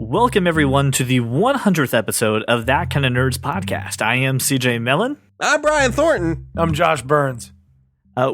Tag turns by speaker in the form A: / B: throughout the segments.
A: Welcome, everyone, to the 100th episode of That Kind of Nerds podcast. I am CJ Mellon.
B: I'm Brian Thornton.
C: I'm Josh Burns.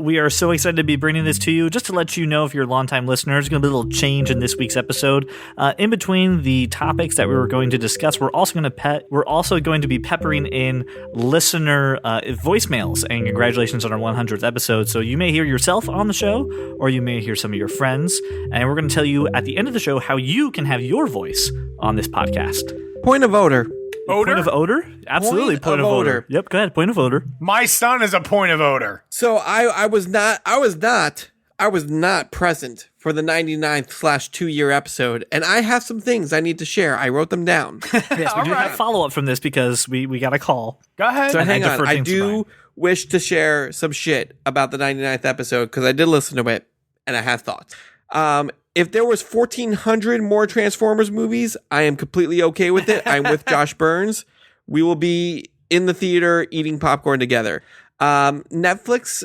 A: We are so excited to be bringing this to you. Just to let you know, if you're a longtime listener, there's going to be a little change in this week's episode. In between the topics that we were going to discuss, we're also going to be peppering in listener voicemails. And congratulations on our 100th episode. So you may hear yourself on the show, or you may hear some of your friends. And we're going to tell you at the end of the show how you can have your voice on this podcast.
B: Point of odor.
A: Point of odor? Absolutely, point of odor. Yep, go ahead. Point of odor.
C: My son is a point of odor.
B: So I was not present for the 99th/2-year episode, and I have some things I need to share. I wrote them down.
A: Yes, we do have follow up from this because we got a call.
C: Go ahead.
B: So hang on. I do wish to share some shit about the 99th episode because I did listen to it and I have thoughts. If there was 1,400 more Transformers movies, I am completely okay with it. I'm with Josh Burns. We will be in the theater eating popcorn together. Netflix,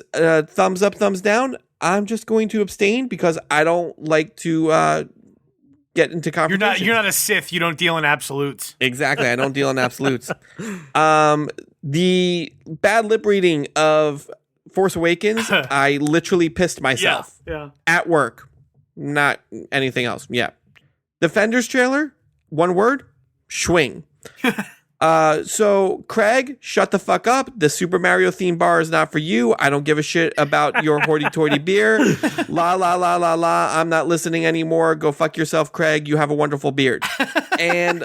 B: thumbs up, thumbs down. I'm just going to abstain because I don't like to get into confrontation.
C: You're not a Sith. You don't deal in absolutes.
B: Exactly. I don't deal in absolutes. The bad lip reading of Force Awakens, I literally pissed myself at work. Not anything else. Yeah. Defenders trailer, one word, schwing. So Craig, shut the fuck up. The Super Mario theme bar is not for you. I don't give a shit about your hoity-toity beer. La, la, la, la, la. I'm not listening anymore. Go fuck yourself, Craig. You have a wonderful beard. And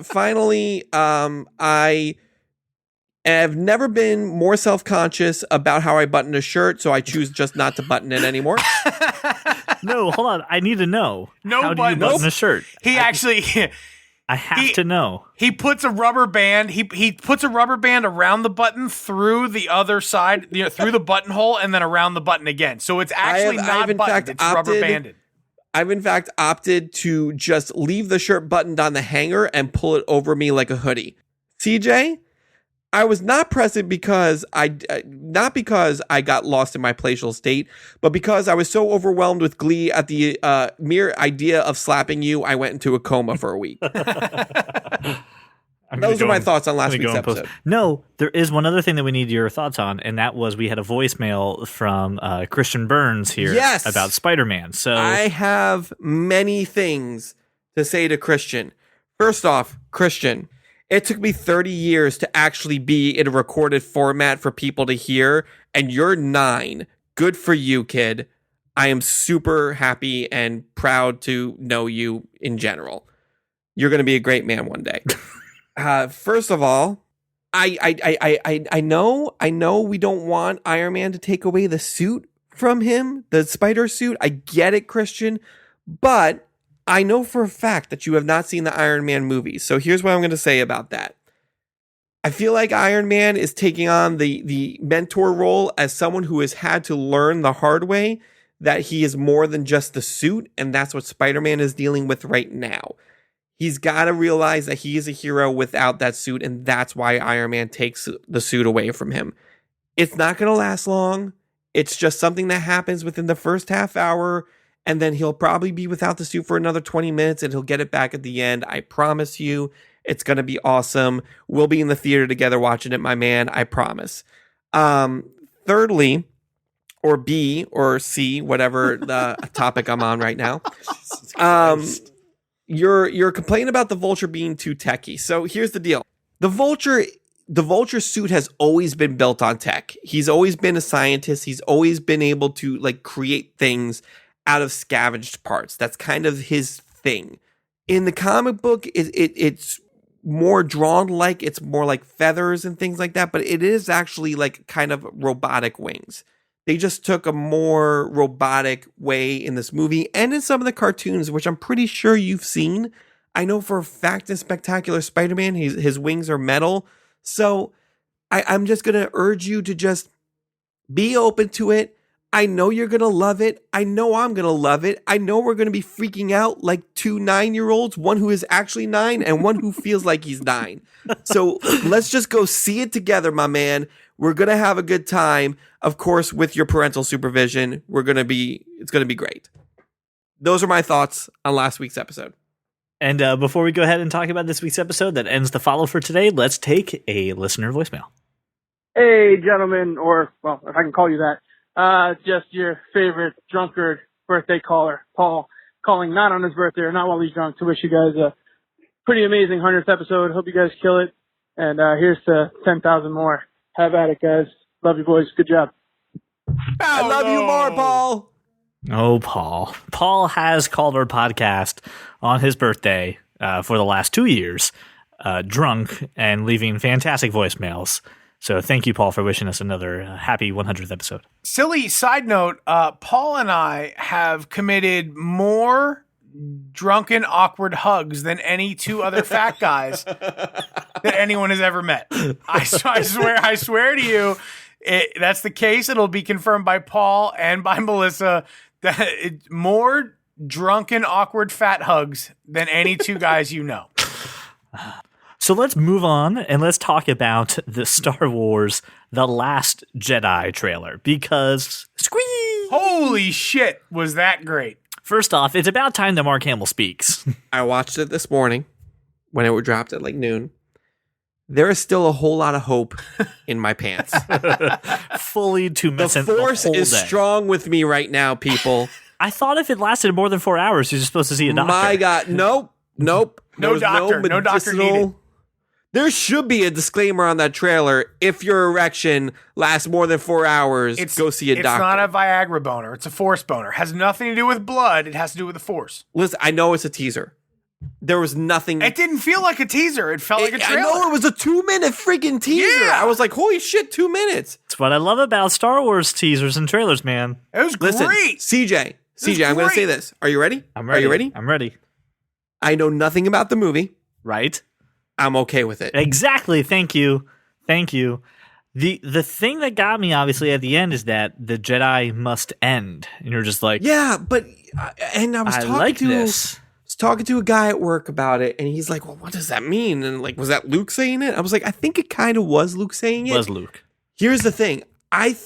B: finally, I have never been more self-conscious about how I button a shirt, so I choose just not to button it anymore.
A: No, hold on. I need to know.
C: No
A: How do you button a shirt? I have to know.
C: He puts a rubber band. He puts a rubber band around the button through the other side, through the buttonhole, and then around the button again. So it's actually not buttoned. It's rubber banded.
B: I've in fact opted to just leave the shirt buttoned on the hanger and pull it over me like a hoodie. CJ, I was not present because not because I got lost in my palatial state, but because I was so overwhelmed with glee at the mere idea of slapping you, I went into a coma for a week. Those are my thoughts on last week's episode.
A: No, there is one other thing that we need your thoughts on, and that was we had a voicemail from Christian Burns here about Spider-Man. So
B: I have many things to say to Christian. First off, Christian, it took me 30 years to actually be in a recorded format for people to hear, and you're 9. Good for you, kid. I am super happy and proud to know you in general. You're going to be a great man one day. First of all, I know we don't want Iron Man to take away the suit from him, the spider suit. I get it, Christian, but I know for a fact that you have not seen the Iron Man movies. So here's what I'm going to say about that. I feel like Iron Man is taking on the mentor role as someone who has had to learn the hard way that he is more than just the suit. And that's what Spider-Man is dealing with right now. He's got to realize that he is a hero without that suit. And that's why Iron Man takes the suit away from him. It's not going to last long. It's just something that happens within the first half hour. And then he'll probably be without the suit for another 20 minutes and he'll get it back at the end. I promise you, it's going to be awesome. We'll be in the theater together watching it, my man. I promise. Thirdly, or B or C, whatever the topic I'm on right now. You're complaining about the Vulture being too techy. So here's the deal. The Vulture suit has always been built on tech. He's always been a scientist. He's always been able to create things out of scavenged parts. That's kind of his thing. In the comic book, it's more drawn like it's more like feathers and things like that, but it is actually kind of robotic wings. They just took a more robotic way in this movie and in some of the cartoons, which I'm pretty sure you've seen. I know for a fact in Spectacular Spider-Man, his wings are metal. So I'm just going to urge you to just be open to it. I know you're going to love it. I know I'm going to love it. I know we're going to be freaking out like 2 9-year-olds, one who is actually 9 and one who feels like he's 9. So let's just go see it together, my man. We're going to have a good time. Of course, with your parental supervision, it's going to be great. Those are my thoughts on last week's episode.
A: And before we go ahead and talk about this week's episode that ends the follow for today, let's take a listener voicemail.
D: Hey, gentlemen, or, well, if I can call you that, just your favorite drunkard birthday caller, Paul, calling not on his birthday or not while he's drunk to wish you guys a pretty amazing 100th episode. Hope you guys kill it. And here's to 10,000 more. Have at it, guys. Love you, boys. Good job.
B: I love you more, Paul.
A: Oh, Paul. Paul has called our podcast on his birthday for the last 2 years, drunk and leaving fantastic voicemails. So thank you, Paul, for wishing us another happy 100th episode.
C: Silly side note, Paul and I have committed more drunken, awkward hugs than any two other fat guys that anyone has ever met. I swear to you, that's the case. It'll be confirmed by Paul and by Melissa that more drunken, awkward, fat hugs than any two guys you know.
A: So let's move on and let's talk about the Star Wars The Last Jedi trailer because squee!
C: Holy shit, was that great.
A: First off, it's about time that Mark Hamill speaks.
B: I watched it this morning when it dropped at like noon. There is still a whole lot of hope in my pants.
A: Fully 2 minutes.
B: The Force is strong with me right now, people.
A: I thought if it lasted more than 4 hours, you're supposed to see a doctor.
B: My God, nope.
C: No doctor needed.
B: There should be a disclaimer on that trailer. If your erection lasts more than 4 hours, go see a doctor.
C: It's not a Viagra boner. It's a Force boner. It has nothing to do with blood. It has to do with the Force.
B: Listen, I know it's a teaser. There was nothing.
C: It didn't feel like a teaser. It felt like a trailer.
B: I know it was a 2-minute freaking teaser.
C: Yeah.
B: I was like, holy shit, 2 minutes.
A: That's what I love about Star Wars teasers and trailers, man.
C: It was
B: Listen,
C: great.
B: CJ, I'm going to say this. Are you ready?
A: I'm ready.
B: Are you ready?
A: I'm ready.
B: I know nothing about the movie.
A: Right?
B: I'm okay with it.
A: Exactly. Thank you. The thing that got me, obviously, at the end is that the Jedi must end. And you're just like,
B: yeah, but, and I was talking to a guy at work about it, and he's like, well, what does that mean? And like, was that Luke saying it? I was like, I think it kind of was Luke saying it.
A: Was Luke.
B: Here's the thing. I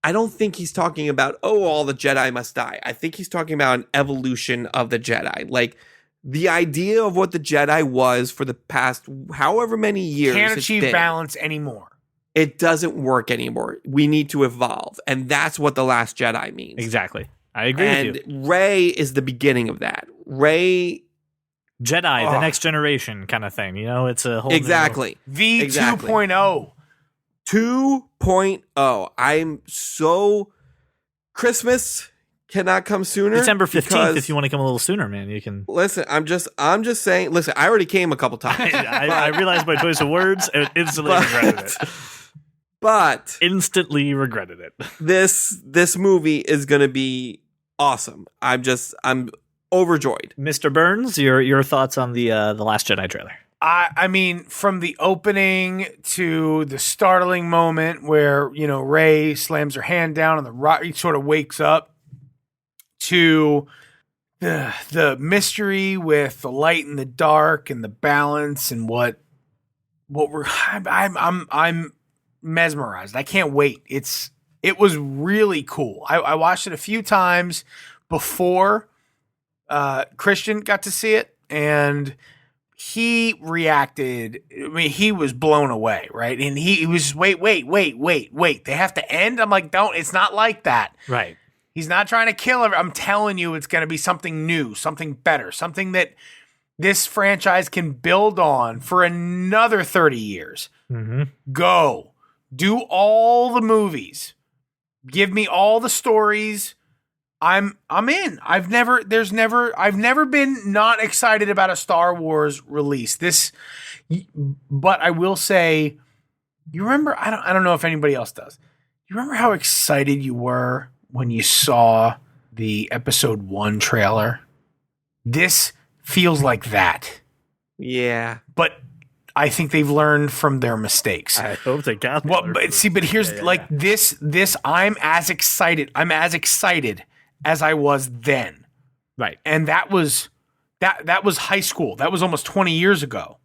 B: don't think he's talking about, all the Jedi must die. I think he's talking about an evolution of the Jedi. Like, the idea of what the Jedi was for the past however many years.
C: Can't achieve balance anymore.
B: It doesn't work anymore. We need to evolve. And that's what The Last Jedi means.
A: Exactly. I agree with you.
B: And Rey is the beginning of that. Rey...
A: Jedi, the next generation kind of thing. You know, it's a whole
B: Exactly.
C: The 2.0.
B: 2.0. I'm so... Christmas cannot come sooner.
A: December 15th, if you want to come a little sooner, man, you can.
B: Listen, I'm just saying, listen, I already came a couple times.
A: I realized my choice of words and instantly regretted it.
B: But
A: instantly regretted it.
B: This movie is going to be awesome. I'm overjoyed.
A: Mr. Burns, your thoughts on the Last Jedi trailer?
C: I mean, from the opening to the startling moment where, Rey slams her hand down and the rock sort of wakes up, to the mystery with the light and the dark and the balance and what I'm mesmerized. I can't wait. It was really cool. I watched it a few times before Christian got to see it, and he reacted. I mean, he was blown away, right? And he was wait. They have to end. I'm like, don't. It's not like that,
A: right?
C: He's not trying to kill her. I'm telling you, it's going to be something new, something better, something that this franchise can build on for another 30 years.
A: Mm-hmm.
C: Go. Do all the movies. Give me all the stories. I'm in. I've never been not excited about a Star Wars release. But I will say, you remember, I don't know if anybody else does. You remember how excited you were when you saw the episode 1 trailer? This feels like that.
B: Yeah.
C: But I think they've learned from their mistakes.
A: I hope they got that.
C: Well, but here's this I'm as excited as I was then.
A: Right.
C: And that was high school. That was almost 20 years ago.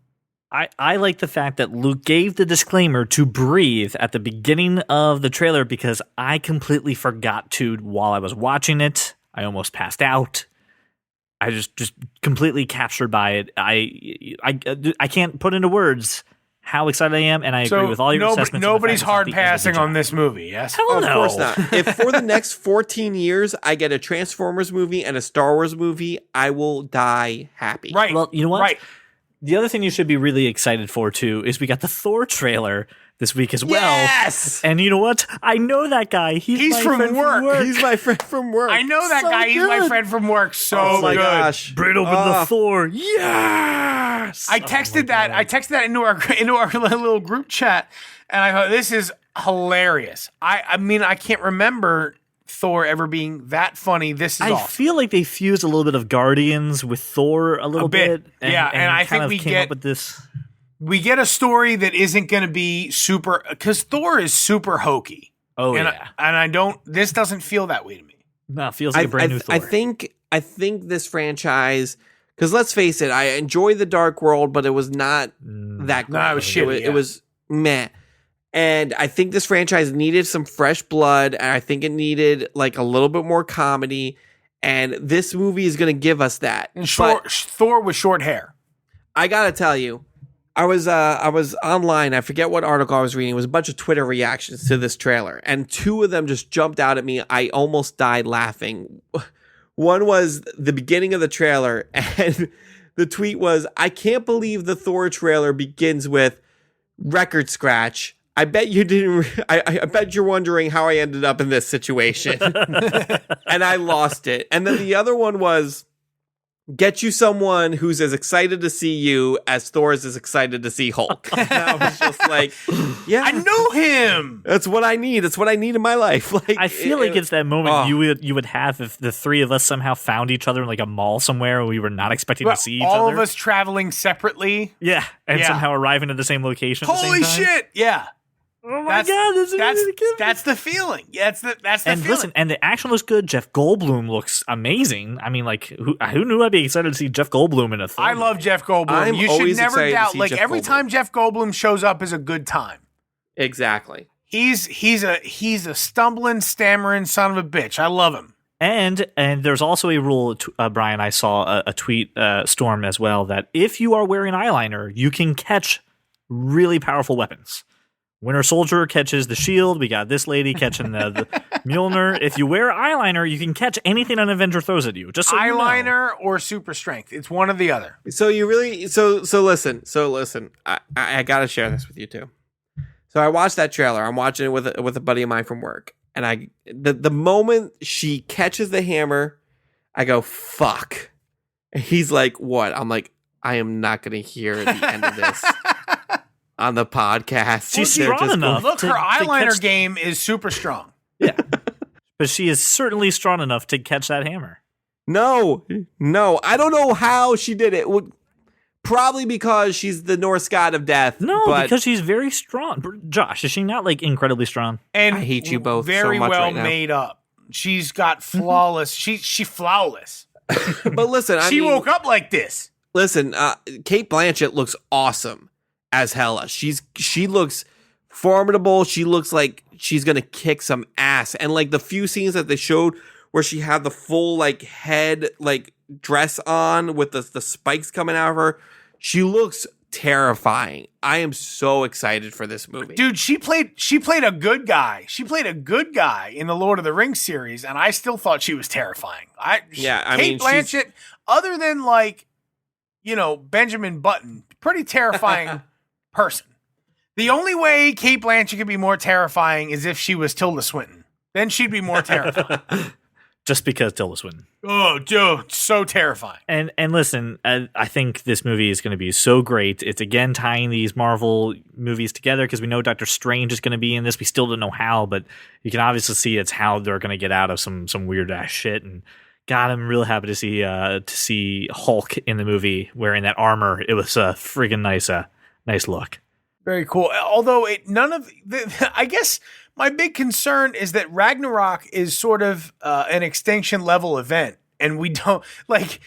A: I like the fact that Luke gave the disclaimer to breathe at the beginning of the trailer because I completely forgot to while I was watching it. I almost passed out. I just completely captured by it. I can't put into words how excited I am, and I agree with all your assessments.
C: Nobody's hard passing on this movie, yes?
A: Hell no.
B: Of course not. If for the next 14 years I get a Transformers movie and a Star Wars movie, I will die happy.
C: Right.
A: Well, you know what?
C: Right.
A: The other thing you should be really excited for, too, is we got the Thor trailer this week as well.
B: Yes!
A: And you know what? I know that guy. He's my
C: from
A: friend
C: work.
B: He's my friend from work.
C: I know that
A: So
C: guy. He's my
A: good.
C: friend from work. So
B: Oh my
C: good.
B: gosh.
A: Bring open the Thor. Yes!
C: I texted that. I texted that into our little group chat, and I thought this is hilarious. I mean, I can't remember Thor ever being that funny. This is
A: I
C: awesome.
A: feel like they fused a little bit of Guardians with Thor a little
C: bit.
A: bit.
C: Yeah, and I
A: kind
C: think
A: of
C: we
A: came
C: get-
A: up with this.
C: We get a story that isn't going to be super, because Thor is super hokey.
A: Oh,
C: and
A: yeah.
C: I don't. This doesn't feel that way to me.
A: No, it feels like a brand new Thor.
B: I think this franchise, because let's face it, I enjoy the Dark World, but it was not that great.
C: No, it was shitty,
B: It was meh. And I think this franchise needed some fresh blood, and I think it needed like a little bit more comedy. And this movie is going to give us that.
C: And
B: But
C: Thor with short hair.
B: I gotta tell you, I was online. I forget what article I was reading. It was a bunch of Twitter reactions to this trailer, and two of them just jumped out at me. I almost died laughing. One was the beginning of the trailer, and the tweet was, "I can't believe the Thor trailer begins with record scratch. I bet you didn't. I bet you're wondering how I ended up in this situation." And I lost it. And then the other one was, "Get you someone who's as excited to see you as Thor is as excited to see Hulk." And I was just like, yeah,
C: I know him.
B: that's what I need. That's what I need in my life. Like,
A: I feel like it's that moment
B: oh.
A: you would have if the three of us somehow found each other in like a mall somewhere and we were not expecting to see each
C: all
A: other.
C: of us traveling separately.
A: Yeah, and
C: Yeah.
A: somehow arriving at the same location. At the
C: Holy
A: same time.
C: shit! Yeah.
A: Oh my god, this is
C: That's the feeling. Yeah, that's the
A: and
C: feeling.
A: listen, and the action looks good. Jeff Goldblum looks amazing. I mean, like, who knew I'd be excited to see Jeff Goldblum in a Thor
C: I love Jeff Goldblum.
B: I'm
C: You should
B: always
C: never
B: excited to
C: doubt.
B: see
C: Like
B: Jeff
C: every
B: Goldblum.
C: time Jeff Goldblum shows up is a good time.
B: Exactly.
C: He's a stumbling, stammering son of a bitch. I love him.
A: And there's also a rule, Brian. I saw a tweet storm as well that if you are wearing eyeliner, you can catch really powerful weapons. Winter Soldier catches the shield. We got this lady catching the Mjolnir. If you wear eyeliner, you can catch anything an Avenger throws at you. Just so you know.
C: Eyeliner or super strength. It's one or the other.
B: So you really so listen. I gotta share this with you too. So I watched that trailer. I'm watching it with a buddy of mine from work, and the moment she catches the hammer, I go, fuck. And he's like, what? I'm like, I am not gonna hear the end of this on the podcast.
A: She's
B: They're
A: strong
B: just
A: enough.
B: going-
C: Look,
A: To
C: her eyeliner
A: catch-
C: game is super strong.
A: Yeah, but she is certainly strong enough to catch that hammer.
B: No, I don't know how she did it. Probably because she's the Norse god of death.
A: No,
B: but
A: because she's very strong. Josh, is she not like incredibly strong?
C: And
B: I hate you both so
C: very
B: much
C: well
B: right now.
C: made up. She's got flawless. She flawless.
B: But listen,
C: She woke up like this.
B: Listen, Kate Blanchett looks awesome as Hela. She looks formidable. She looks like she's gonna kick some ass. And like the few scenes that they showed where she had the full like head like dress on with the spikes coming out of her, she looks terrifying. I am so excited for this movie.
C: Dude, she played a good guy. She played a good guy in the Lord of the Rings series, and I still thought she was terrifying.
B: I
C: Kate
B: mean,
C: Blanchett, other than like, Benjamin Button, pretty terrifying person. The only way Kate Blanchett could be more terrifying is if she was Tilda Swinton. Then she'd be more terrifying.
A: Just because Tilda Swinton.
C: Oh, dude, so terrifying.
A: And listen, I think this movie is going to be so great. It's again tying these Marvel movies together because we know Doctor Strange is going to be in this. We still don't know how, but you can obviously see it's how they're going to get out of some weird ass shit. And God, I'm real happy to see Hulk in the movie wearing that armor. It was a friggin' nice look.
C: Very cool. Although I guess my big concern is that Ragnarok is sort of an extinction level event, and we don't like.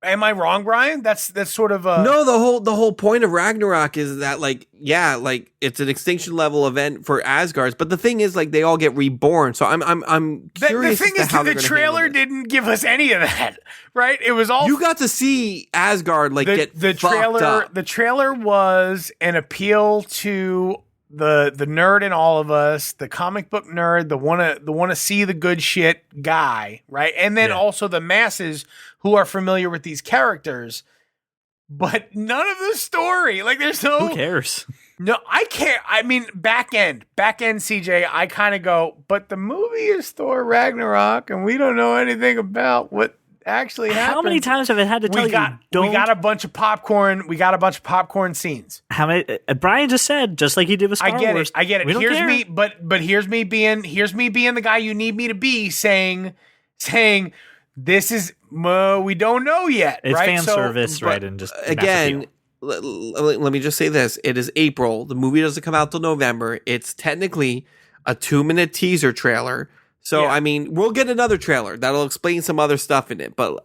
C: Am I wrong, Brian? That's sort of a
B: No, the whole point of Ragnarok is that like it's an extinction level event for Asgards, but the thing is like they all get reborn. So I'm curious.
C: The thing is that the trailer didn't give us any of that, right? It was all
B: you got to see Asgard like get
C: the trailer.
B: up.
C: The trailer was an appeal to the nerd in all of us, the comic book nerd, the wanna see the good shit guy, right? And then also the masses who are familiar with these characters, but none of the story. Like there's no
A: Who cares?
C: No, I care. I mean, back end, CJ, I kind of go, but the movie is Thor Ragnarok, and we don't know anything about what actually happened.
A: How many times have I had to tell you?
C: We got a bunch of popcorn. We got a bunch of popcorn scenes.
A: How many? Brian just said, just like he did with Star Wars.
C: I get it.
A: We don't
C: Here's
A: care.
C: me, but here's me being the guy you need me to be, saying this is we don't know yet.
A: It's
C: right?
A: fan service, right? And just
B: Again, let me just say this: it is April. The movie doesn't come out till November. It's technically a 2-minute teaser trailer. So I mean, we'll get another trailer that'll explain some other stuff in it. But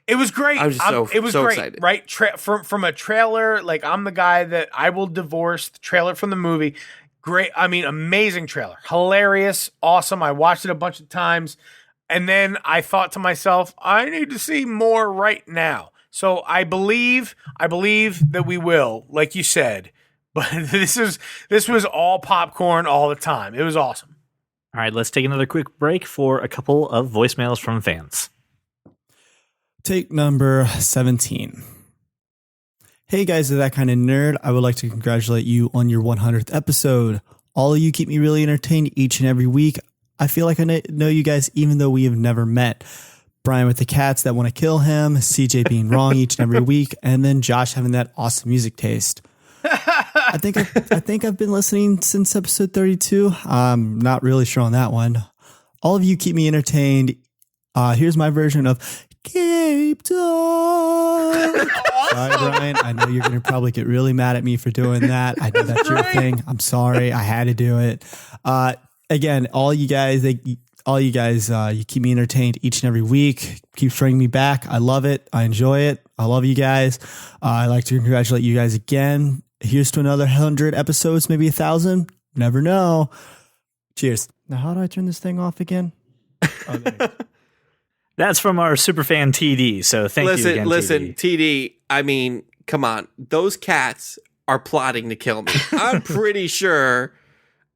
C: it was great.
B: I was just
C: it was
B: so
C: great,
B: excited.
C: right? From a trailer, like I'm the guy that I will divorce the trailer from the movie. Great, I mean, amazing trailer, hilarious, awesome. I watched it a bunch of times, and then I thought to myself, I need to see more right now. So I believe that we will, like you said. But this was all popcorn all the time. It was awesome.
A: All right, let's take another quick break for a couple of voicemails from fans.
E: Take number 17. Hey guys, of That Kind of Nerd. I would like to congratulate you on your 100th episode. All of you keep me really entertained each and every week. I feel like I know you guys even though we have never met. Brian with the cats that want to kill him, CJ being wrong each and every week, and then Josh having that awesome music taste. I think I've been listening since episode 32. I'm not really sure on that one. All of you keep me entertained. Here's my version of Cape Dog. Sorry, Brian. I know you're going to probably get really mad at me for doing that. I know that's your thing. I'm sorry. I had to do it. Again, all you guys, you keep me entertained each and every week. Keep bringing me back. I love it. I enjoy it. I love you guys. I'd like to congratulate you guys again. Here's to another 100 episodes, maybe 1,000. Never know. Cheers. Now, how do I turn this thing off again? Oh, there it is.
A: That's from our superfan TD. So thank you again,
B: Listen,
A: TD.
B: TD, I mean, come on. Those cats are plotting to kill me. I'm pretty sure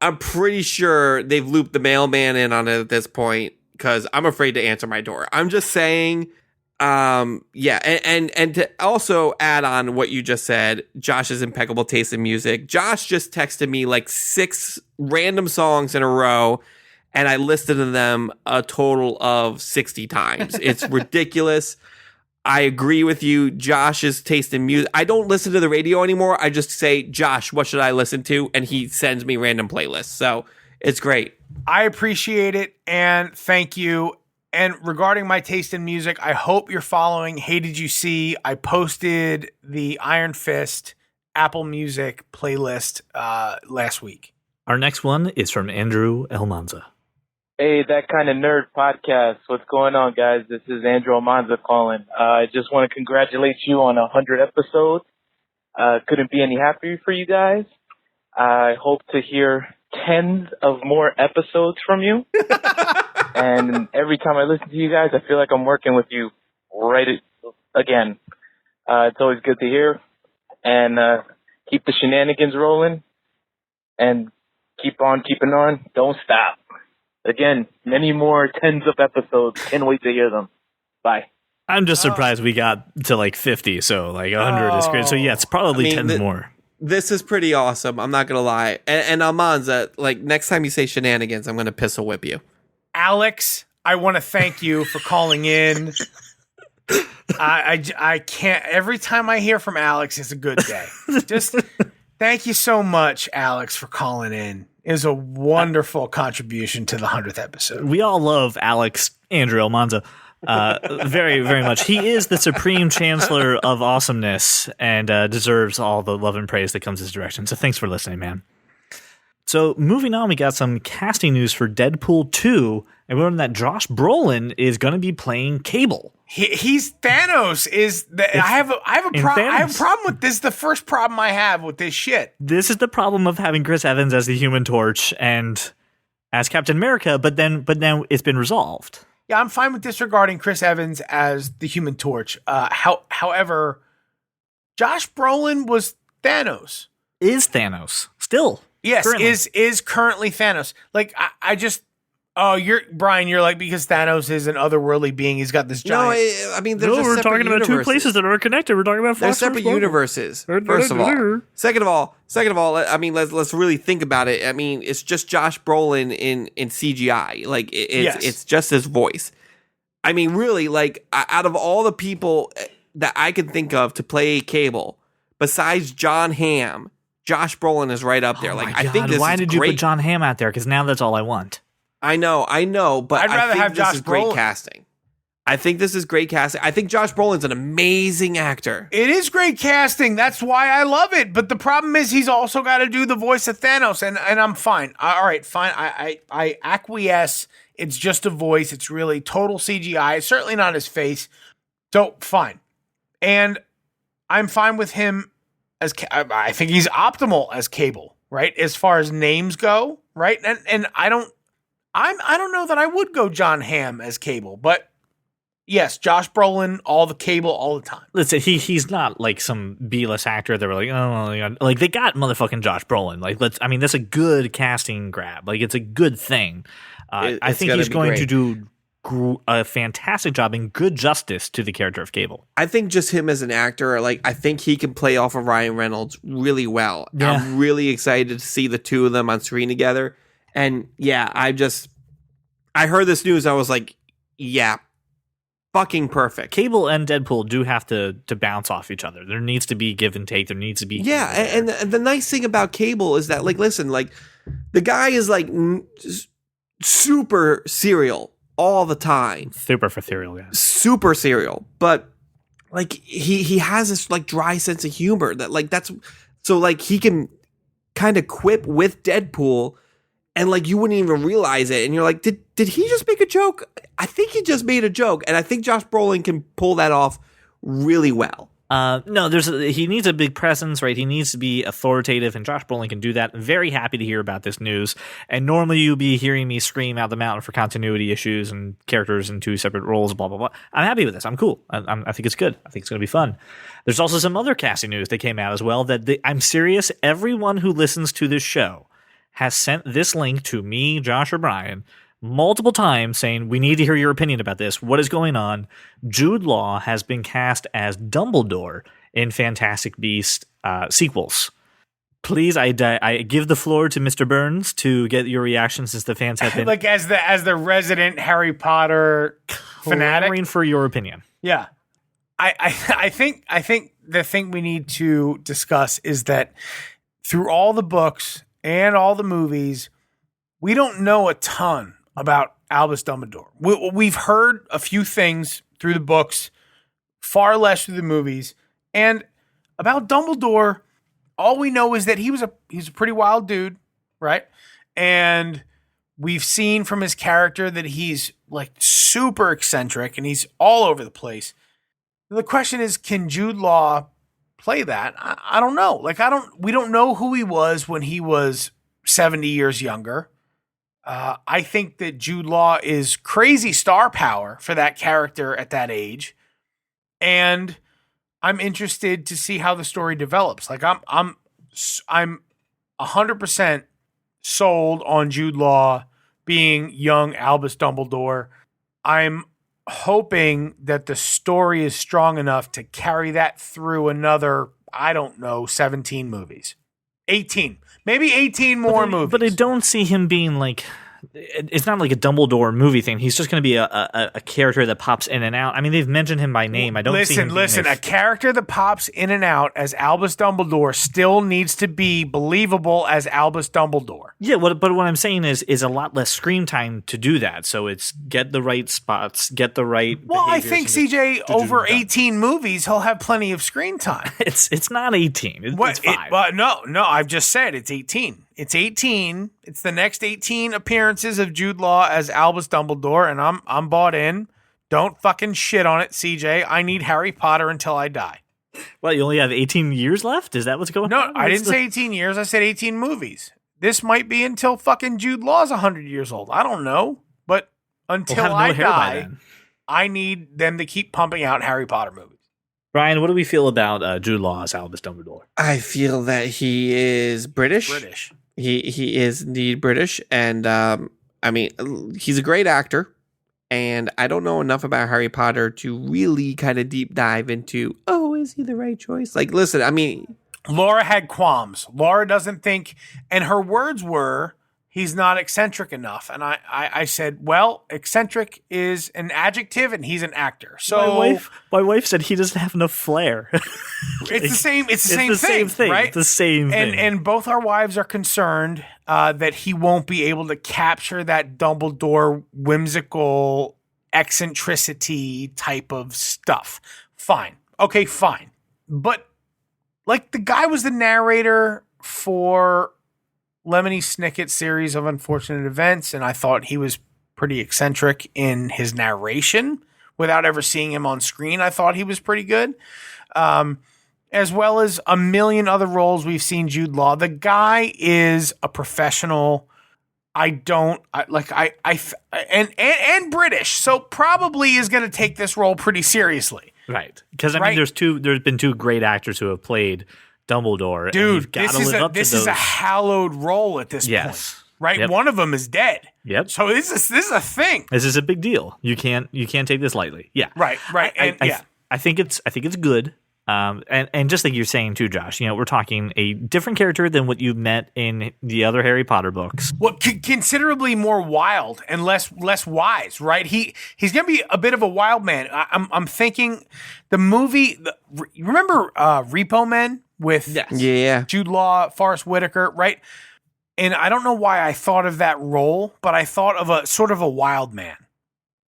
B: they've looped the mailman in on it at this point because I'm afraid to answer my door. I'm just saying, and to also add on what you just said, Josh's impeccable taste in music. Josh just texted me like 6 random songs in a row, and I listed them a total of 60 times. It's ridiculous. I agree with you. Josh's taste in music. I don't listen to the radio anymore. I just say, Josh, what should I listen to? And he sends me random playlists. So it's great.
C: I appreciate it, and thank you. And regarding my taste in music, I hope you're following Hey Did You See? I posted the Iron Fist Apple Music playlist last week.
A: Our next one is from Andrew Elmanza.
F: Hey, That Kind of Nerd podcast. What's going on, guys? This is Andrew Almanza calling. I just want to congratulate you on 100 episodes. Couldn't be any happier for you guys. I hope to hear tens of more episodes from you. And every time I listen to you guys, I feel like I'm working with you right again. It's always good to hear. And keep the shenanigans rolling. And keep on keeping on. Don't stop. Again, many more tens of episodes. Can't wait to hear them. Bye.
A: I'm just surprised we got to like 50, so like 100 is great. So yeah, it's probably 10 more.
B: This is pretty awesome. I'm not going to lie. And Almanza, like next time you say shenanigans, I'm going to pistol whip you.
C: Alex, I want to thank you for calling in. I can't. Every time I hear from Alex, it's a good day. Just thank you so much, Alex, for calling in. It was a wonderful contribution to the 100th episode.
A: We all love Alex Andrew Almanza very, very much. He is the supreme chancellor of awesomeness and deserves all the love and praise that comes his direction. So thanks for listening, man. So moving on, we got some casting news for Deadpool 2, and we learned that Josh Brolin is going to be playing Cable.
C: He's Thanos. I have a problem with this. The first problem I have with this shit.
A: This is the problem of having Chris Evans as the Human Torch and as Captain America, but then it's been resolved.
C: Yeah, I'm fine with disregarding Chris Evans as the Human Torch. However, Josh Brolin was Thanos.
A: Is Thanos still?
C: Yes,
A: currently.
C: is currently Thanos. Like I just you're Brian. You're like, because Thanos is an otherworldly being. He's got this giant.
B: No, I mean, there's
A: we're talking about two places that are connected. We're talking about
B: they're separate universes. First of all, second of all, I mean, let's really think about it. I mean, it's just Josh Brolin in CGI. Like it's just his voice. I mean, really, like out of all the people that I can think of to play Cable, besides John Hamm, Josh Brolin is right up there. I think this
A: why
B: is
A: did
B: great.
A: You put John Hamm out there? Because now that's all I want.
B: I know, but
C: I'd rather
B: I think
C: have
B: this
C: Josh
B: is great
C: Brolin.
B: casting. I think this is great casting. I think Josh Brolin's an amazing actor.
C: It is great casting. That's why I love it. But the problem is he's also got to do the voice of Thanos, and I'm fine. All right, fine. I acquiesce. It's just a voice. It's really total CGI. It's certainly not his face. So fine. And I'm fine with him as I think he's optimal as Cable, right? As far as names go, right? And I don't know that I would go John Hamm as Cable, but yes, Josh Brolin, all the Cable, all the time.
A: Listen, he's not like some B-list actor that were like, oh, like they got motherfucking Josh Brolin. Like, that's a good casting grab. Like, it's a good thing. I think he's going to do a fantastic job and good justice to the character of Cable.
B: I think just him as an actor, like I think he can play off of Ryan Reynolds really well.
A: Yeah.
B: I'm really excited to see the two of them on screen together. And yeah, I heard this news. I was like, yeah, fucking perfect.
A: Cable and Deadpool do have to bounce off each other. There needs to be give and take. There needs to be
B: and the nice thing about Cable is that, like, listen, like the guy is like super serial all the time.
A: Super for serial, yeah.
B: Super serial. But like he has this like dry sense of humor that like that's so like he can kind of quip with Deadpool and like you wouldn't even realize it. And you're like, did he just make a joke? I think he just made a joke. And I think Josh Brolin can pull that off really well.
A: No, he needs a big presence, right? He needs to be authoritative, and Josh Brolin can do that. I'm very happy to hear about this news. And normally you'll be hearing me scream out the mountain for continuity issues and characters in two separate roles, blah, blah, blah. I'm happy with this. I'm cool. I think it's good. I think it's going to be fun. There's also some other casting news that came out as well that I'm serious. Everyone who listens to this show has sent this link to me, Josh, or Brian multiple times saying, we need to hear your opinion about this. What is going on? Jude Law has been cast as Dumbledore in Fantastic Beasts sequels. Please, I give the floor to Mr. Burns to get your reaction since the fans have been
C: like as the resident Harry Potter fanatic.
A: clamoring for your opinion.
C: Yeah. I think the thing we need to discuss is that through all the books and all the movies, we don't know a ton about Albus Dumbledore. We've heard a few things through the books, far less through the movies. And about Dumbledore, all we know is that he's a pretty wild dude, right? And we've seen from his character that he's like super eccentric and he's all over the place. The question is, can Jude Law play that? I don't know. Like we don't know who he was when he was 70 years younger. I think that Jude Law is crazy star power for that character at that age. And I'm interested to see how the story develops. Like I'm 100% sold on Jude Law being young Albus Dumbledore. I'm hoping that the story is strong enough to carry that through another, 17 movies. 18. Maybe 18 more movies.
A: But I don't see him being like, it's not like a Dumbledore movie thing. He's just going to be a character that pops in and out. I mean, they've mentioned him by name. I don't see him
C: Listen, a character that pops in and out as Albus Dumbledore still needs to be believable as Albus Dumbledore.
A: Yeah, but what I'm saying is a lot less screen time to do that. So it's get the right spots, get the right.
C: Well, I think CJ over
A: done.
C: 18 movies, he'll have plenty of screen time.
A: It's not 18. It's 5.
C: No, I've just said it's 18. It's 18. It's the next 18 appearances of Jude Law as Albus Dumbledore, and I'm bought in. Don't fucking shit on it, CJ. I need Harry Potter until I die.
A: Well, you only have 18 years left? Is that what's going on?
C: No, I didn't say 18 years. I said 18 movies. This might be until fucking Jude Law's 100 years old. I don't know. But until I die, I need them to keep pumping out Harry Potter movies.
A: Brian, what do we feel about Jude Law as Albus Dumbledore?
B: I feel that he is British. He is indeed British. And, I mean, he's a great actor. And I don't know enough about Harry Potter to really kind of deep dive into, is he the right choice? Like, listen, I mean...
C: Laura had qualms. Laura doesn't think... And her words were, he's not eccentric enough. And I said, well, eccentric is an adjective and he's an actor. So
A: my wife said he doesn't have enough flair.
C: It's the same thing, right?
A: It's the same thing.
C: And both our wives are concerned that he won't be able to capture that Dumbledore whimsical eccentricity type of stuff. Fine. Okay, fine. But like the guy was the narrator for Lemony Snicket's series of unfortunate events, and I thought he was pretty eccentric in his narration without ever seeing him on screen. I thought he was pretty good. As well as a million other roles we've seen Jude Law. The guy is a professional. And British, so probably is going to take this role pretty seriously.
A: Right. Because I mean, there's been two great actors who have played Dumbledore.
C: Dude, this is a hallowed role at this point. Right?
A: Yep.
C: One of them is dead.
A: Yep.
C: So this is a thing.
A: This is a big deal. You can't take this lightly. Yeah.
C: Right.
A: I think it's good. And just like you're saying too, Josh, we're talking a different character than what you've met in the other Harry Potter books.
C: Well, considerably more wild and less wise, right? He's going to be a bit of a wild man. I'm thinking the movie. You remember Repo Men with Jude Law, Forrest Whitaker, right? And I don't know why I thought of that role, but I thought of a sort of a wild man,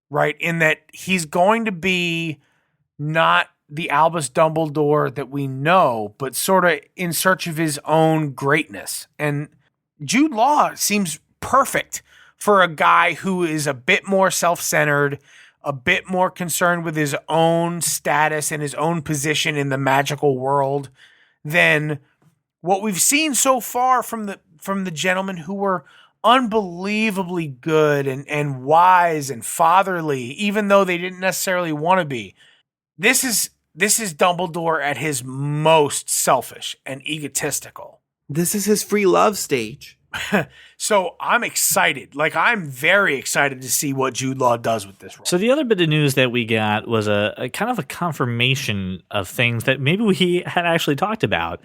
C: right? In that he's going to be not the Albus Dumbledore that we know, but sort of in search of his own greatness. And Jude Law seems perfect for a guy who is a bit more self-centered, a bit more concerned with his own status and his own position in the magical world than what we've seen so far from the gentlemen who were unbelievably good and wise and fatherly, even though they didn't necessarily want to be. This is Dumbledore at his most selfish and egotistical.
B: This is his free love stage.
C: So I'm excited. Like, I'm very excited to see what Jude Law does with this role.
A: So the other bit of news that we got was a kind of a confirmation of things that maybe we had actually talked about.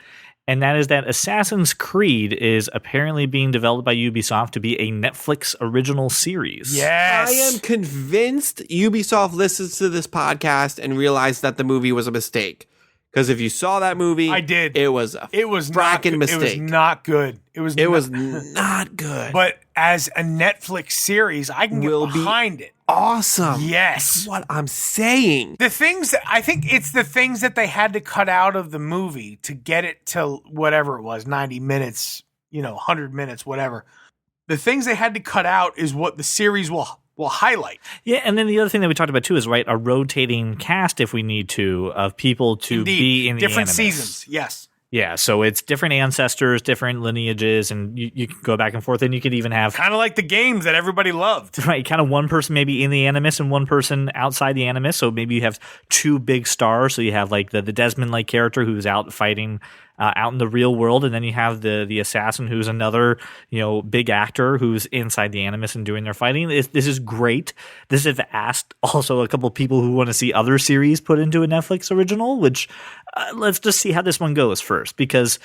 A: And that is that Assassin's Creed is apparently being developed by Ubisoft to be a Netflix original series.
C: Yes.
B: I am convinced Ubisoft listens to this podcast and realized that the movie was a mistake. Because if you saw that movie,
C: I did.
B: It was a fracking mistake.
C: It was not good. It was
B: not good.
C: But as a Netflix series, I can get behind it.
B: Awesome.
C: Yes.
B: That's what I'm saying.
C: The things that I think it's the things that they had to cut out of the movie to get it to whatever it was, 90 minutes, 100 minutes, whatever. The things they had to cut out is what the series will highlight.
A: Yeah, and then the other thing that we talked about too is a rotating cast if we need to of people to be in the
C: different
A: animus.
C: Seasons. Yes.
A: Yeah, so it's different ancestors, different lineages, and you can go back and forth, and you could even have...
C: Kind of like the games that everybody loved.
A: Right, kind of one person maybe in the Animus and one person outside the Animus, so maybe you have two big stars, so you have the Desmond-like character who's out fighting out in the real world, and then you have the assassin who's another big actor who's inside the Animus and doing their fighting. This is great. This has asked also a couple people who want to see other series put into a Netflix original, which let's just see how this one goes first, because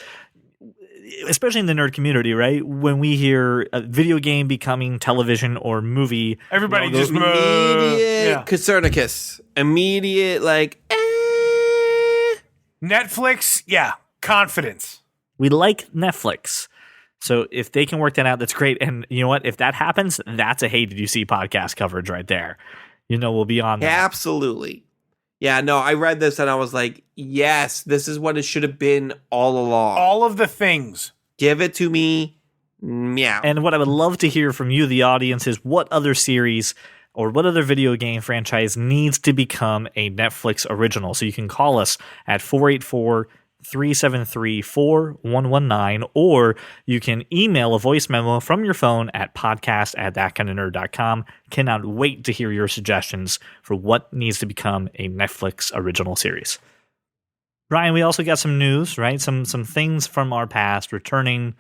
A: especially in the nerd community, right? When we hear a video game becoming television or movie,
C: everybody just
B: immediate Copernicus, immediate
C: Netflix, confidence.
A: We like Netflix. So if they can work that out, that's great. And you know what? If that happens, that's a Hey Did You See podcast coverage right there. We'll be on that.
B: Absolutely. Yeah, no, I read this and I was like, yes, this is what it should have been all along.
C: All of the things.
B: Give it to me Meow.
A: And what I would love to hear from you, the audience, is what other series or what other video game franchise needs to become a Netflix original. So you can call us at 484-373-4119, or you can email a voice memo from your phone at podcast@thatkindofnerd.com. Cannot wait to hear your suggestions for what needs to become a Netflix original series. Brian, we also got some news, right? Some things from our past returning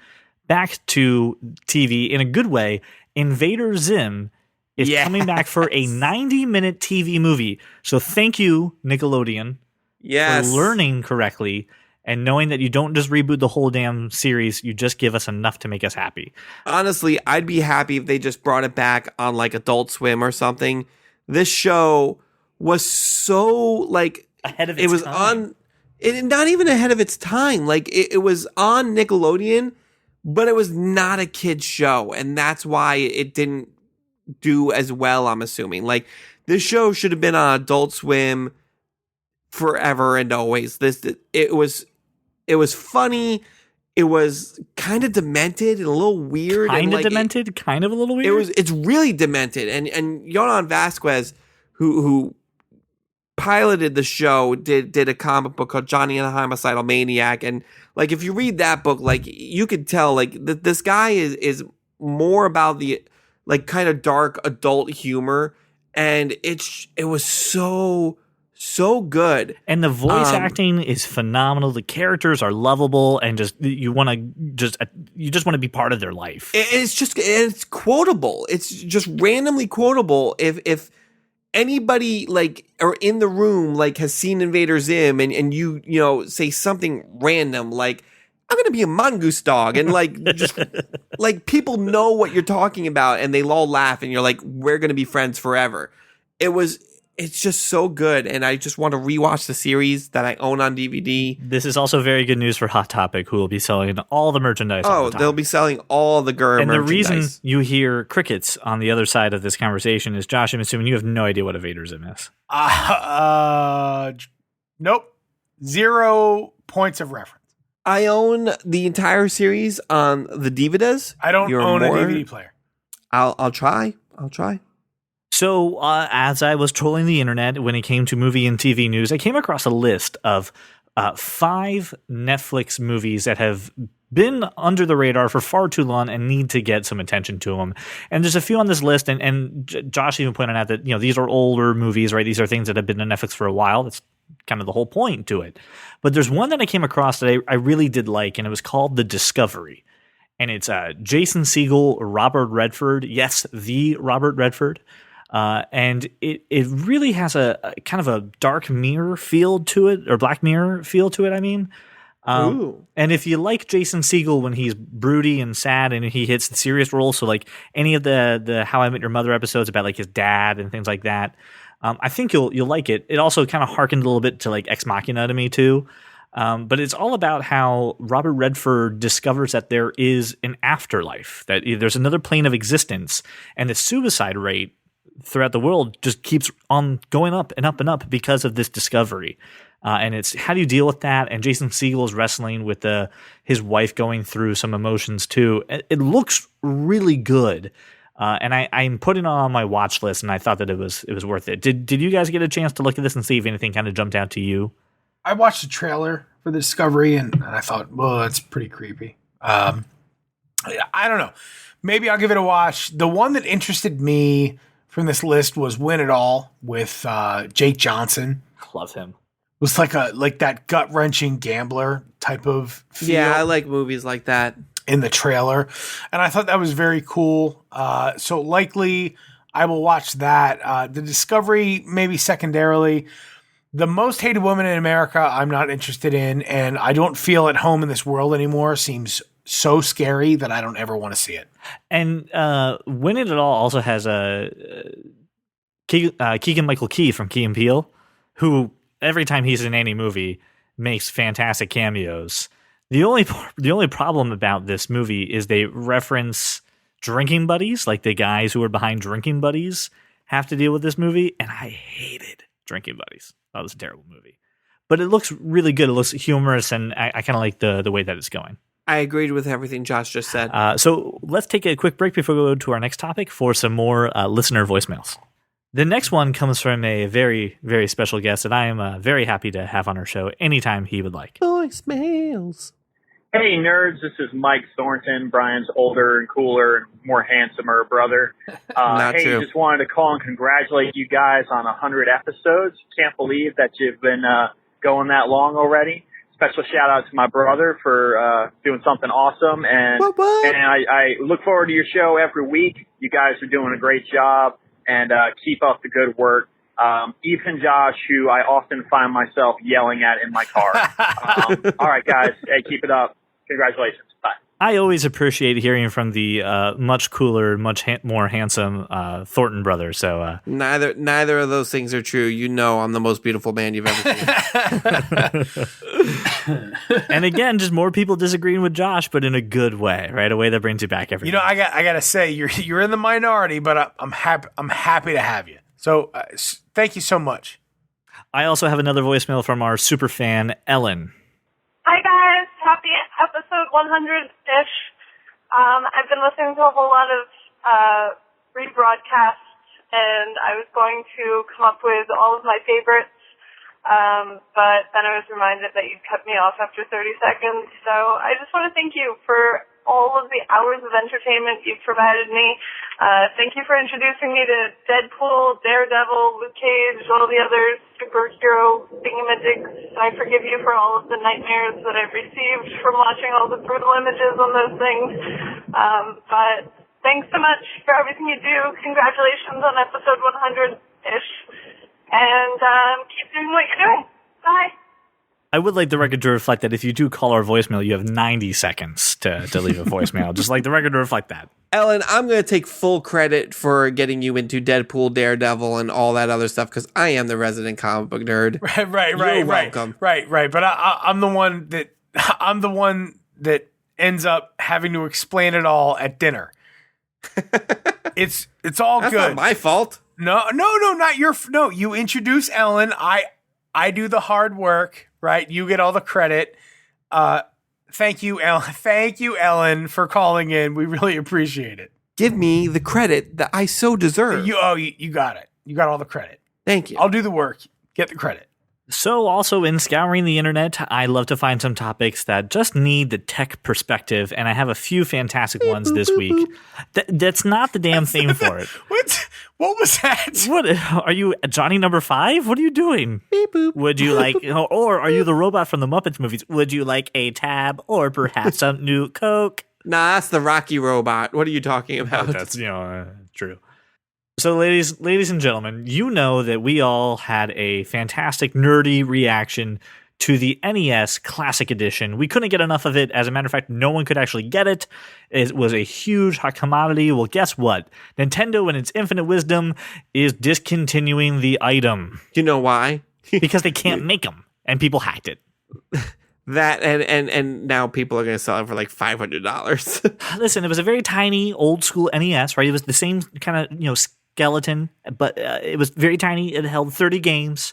A: back to TV in a good way. Invader Zim is coming back for a 90-minute TV movie. So thank you, Nickelodeon, for learning correctly and knowing that you don't just reboot the whole damn series. You just give us enough to make us happy.
B: Honestly, I'd be happy if they just brought it back on like Adult Swim or something. This show was so like
A: ahead of its time.
B: Not even ahead of its time. Like it was on Nickelodeon, but it was not a kid's show. And that's why it didn't do as well, I'm assuming. Like, this show should have been on Adult Swim forever and always. It was funny. It was kind of demented and a little weird.
A: Kind of demented, kind of a little weird.
B: It's really demented. And Yonan Vasquez, who piloted the show, did a comic book called Johnny and the Homicidal Maniac. And like, if you read that book, like, you could tell like this guy is more about the like kind of dark adult humor, and it was so good.
A: And the voice acting is phenomenal. The characters are lovable, and just you just want to be part of their life.
B: It's quotable. It's just randomly quotable. If anybody like or in the room like has seen Invader Zim and you know say something random like, I'm going to be a mongoose dog, and like just like people know what you're talking about and they all laugh and you're like, we're going to be friends forever. It's just so good, and I just want to rewatch the series that I own on DVD.
A: This is also very good news for Hot Topic, who will be selling all the merchandise. Oh,
B: they'll be selling all the GUR merchandise.
A: And the reason you hear crickets on the other side of this conversation is, Josh, I'm assuming you have no idea what Invader Zim is.
C: Nope. 0 points of reference.
B: I own the entire series on the DVDs.
C: I don't own a DVD player.
B: I'll try.
A: So as I was trolling the internet when it came to movie and TV news, I came across a list of 5 Netflix movies that have been under the radar for far too long and need to get some attention to them. And there's a few on this list, and Josh even pointed out that, you know, these are older movies, right? These are things that have been on Netflix for a while. That's kind of the whole point to it. But there's one that I came across that I really did like, and it was called The Discovery. And it's Jason Segel, Robert Redford. Yes, the Robert Redford. And it really has a kind of a dark mirror feel to it, or Black Mirror feel to it, I mean. And if you like Jason Segel when he's broody and sad and he hits the serious roles, so like any of the How I Met Your Mother episodes about like his dad and things like that, I think you'll like it. It also kind of harkened a little bit to like Ex Machina to me too. But it's all about how Robert Redford discovers that there is an afterlife, that there's another plane of existence, and the suicide rate throughout the world just keeps on going up and up and up because of this discovery. And it's how do you deal with that? And Jason Segel is wrestling with his wife going through some emotions too. It looks really good. And I'm putting it on my watch list, and I thought that it was worth it. Did you guys get a chance to look at this and see if anything kind of jumped out to you?
C: I watched the trailer for the Discovery, and I thought, well, that's pretty creepy. I don't know. Maybe I'll give it a watch. The one that interested me from this list was Win It All with Jake Johnson.
A: Love him.
C: It was like that gut-wrenching gambler type of feel.
B: Yeah, I like movies like that.
C: In the trailer, and I thought that was very cool. So likely I will watch that. The Discovery, maybe secondarily. The Most Hated Woman in America, I'm not interested in, and I don't feel at home in this world anymore. Seems so scary that I don't ever want to see it.
A: And Win It All also has a Keegan-Michael Key from Key and Peele, who every time he's in any movie makes fantastic cameos. The only problem about this movie is they reference drinking buddies, like the guys who are behind Drinking Buddies have to deal with this movie, and I hated Drinking Buddies. That was a terrible movie. But it looks really good. It looks humorous, and I kind of like the way that it's going.
B: I agreed with everything Josh just said.
A: So let's take a quick break before we go to our next topic for some more listener voicemails. The next one comes from a very, very special guest that I am very happy to have on our show anytime he would like.
B: Voicemails.
G: Hey, nerds, this is Mike Thornton, Brian's older and cooler and more handsomer brother.
B: Not
G: hey,
B: true.
G: just wanted to call and congratulate you guys on 100 episodes. Can't believe that you've been going that long already. Special shout out to my brother for doing something awesome. And I look forward to your show every week. You guys are doing a great job, and keep up the good work. Even Josh, who I often find myself yelling at in my car. All right, guys. Hey, keep it up. Congratulations. Bye.
A: I always appreciate hearing from the much cooler, much more handsome Thornton brother. So
B: Neither of those things are true. You know I'm the most beautiful man you've ever seen.
A: And again, just more people disagreeing with Josh, but in a good way, right? A way that brings you back every
C: You know,
A: time.
C: I gotta say, you're in the minority, but I'm happy to have you. So thank you so much.
A: I also have another voicemail from our super fan, Ellen.
H: Hi guys, happy episode 100-ish. I've been listening to a whole lot of rebroadcasts, and I was going to come up with all of my favorites, but then I was reminded that you cut me off after 30 seconds. So I just want to thank you for all of the hours of entertainment you've provided me. Thank you for introducing me to Deadpool, Daredevil, Luke Cage, all the other superhero thingamajigs. I forgive you for all of the nightmares that I've received from watching all the brutal images on those things. But thanks so much for everything you do. Congratulations on episode 100-ish. And keep doing what you're doing. Bye.
A: I would like the record to reflect that if you do call our voicemail, you have 90 seconds to leave a voicemail. Just like the record to reflect that.
B: Ellen, I'm going to take full credit for getting you into Deadpool, Daredevil, and all that other stuff because I am the resident comic book nerd.
C: Right.
B: You're welcome.
C: Right. But I'm the one that ends up having to explain it all at dinner. It's all
B: That's
C: good.
B: not my fault.
C: No, not your. No, you introduce Ellen. I do the hard work. Right, you get all the credit. Thank you, Ellen. Thank you, Ellen, for calling in. We really appreciate it.
B: Give me the credit that I so deserve.
C: You got it. You got all the credit.
B: Thank you.
C: I'll do the work. Get the credit.
A: So also in scouring the internet, I love to find some topics that just need the tech perspective, and I have a few fantastic ones this week. That's not the damn theme for it.
C: What was that?
A: What are you, Johnny number 5? What are you doing?
B: Beep, boop.
A: Would you like, or are you the robot from the Muppets movies? Would you like a tab or perhaps a new Coke?
B: Nah, that's the Rocky robot. What are you talking about?
A: That's true. So, ladies and gentlemen, you know that we all had a fantastic nerdy reaction to the NES Classic Edition. We couldn't get enough of it. As a matter of fact, no one could actually get it. It was a huge hot commodity. Well, guess what? Nintendo, in its infinite wisdom, is discontinuing the item.
B: You know why?
A: Because they can't make them, and people hacked it.
B: That and now people are going to sell it for like $500.
A: Listen, it was a very tiny, old school NES, right? It was the same kind of skeleton, but it was very tiny. It held 30 games.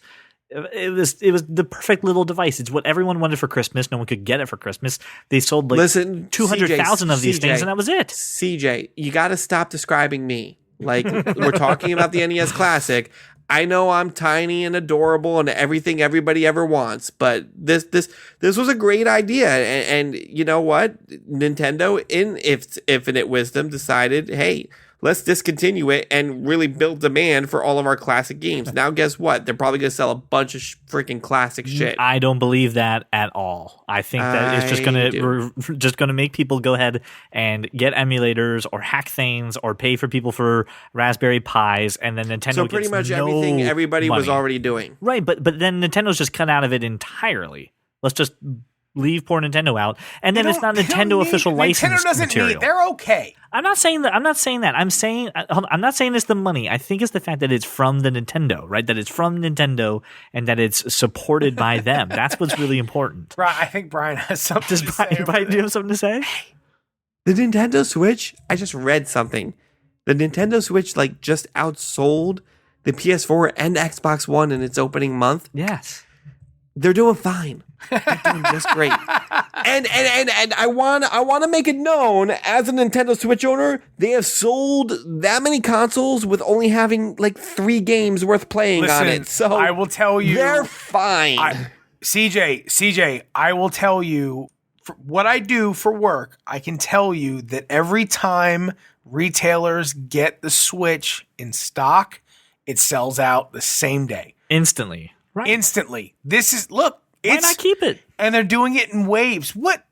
A: It was the perfect little device. It's what everyone wanted for Christmas. No one could get it for Christmas. They sold 200,000 of these things, and that was it.
B: CJ, you got to stop describing me. Like, we're talking about the NES Classic. I know I'm tiny and adorable and everything everybody ever wants, but this was a great idea. And you know what? Nintendo, in infinite wisdom, decided, hey, let's discontinue it and really build demand for all of our classic games. Now, guess what? They're probably going to sell a bunch of freaking classic shit.
A: I don't believe that at all. I think that it's just going to make people go ahead and get emulators or hack things or pay for people for Raspberry Pis, and then Nintendo
B: so pretty much everything everybody was already doing.
A: Right, but then Nintendo's just cut out of it entirely. Let's just leave poor Nintendo out, and then it's not Nintendo official license material.
C: They're okay.
A: I'm not saying that. I'm not saying it's the money. I think it's the fact that it's from the Nintendo, right? That it's from Nintendo and that it's supported by them. That's what's really important.
C: Right. I think Brian has something to say.
A: Brian, do you have something to say?
B: The Nintendo Switch, I just read something. The Nintendo Switch just outsold the PS4 and Xbox One in its opening month.
A: Yes.
B: They're doing fine. They're doing just great. And I want to make it known, as a Nintendo Switch owner, they have sold that many consoles with only having like 3 games worth playing on it. So
C: I will tell you,
B: they're fine.
C: CJ, I will tell you, for what I do for work, I can tell you that every time retailers get the Switch in stock, it sells out the same day.
A: Instantly. Right.
C: Instantly.
A: Why not keep it?
C: And they're doing it in waves. What?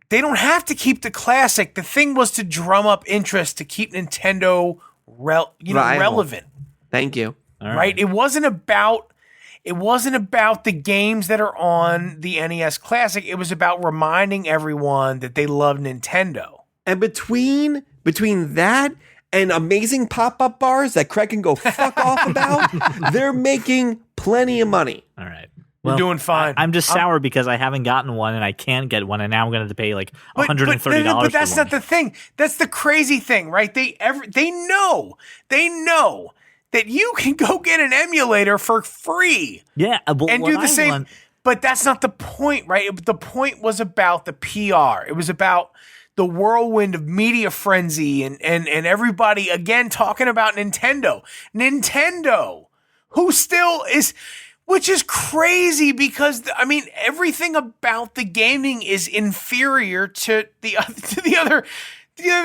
C: They don't have to keep the classic. The thing was to drum up interest, to keep Nintendo relevant.
B: Thank you.
C: Right? It wasn't about the games that are on the NES Classic. It was about reminding everyone that they love Nintendo.
B: And between that and amazing pop-up bars that Craig can go fuck off about, they're making plenty of money.
A: All right.
C: We're doing fine.
A: I'm just sour because I haven't gotten one and I can't get one, and now I'm going to have to pay like $130.
C: But that's not the thing. That's the crazy thing, right? They know that you can go get an emulator for free.
A: Yeah,
C: and do the same. But that's not the point, right? The point was about the PR. It was about the whirlwind of media frenzy and everybody again talking about Nintendo. Nintendo, who still is. Which is crazy because, I mean, everything about the gaming is inferior to the other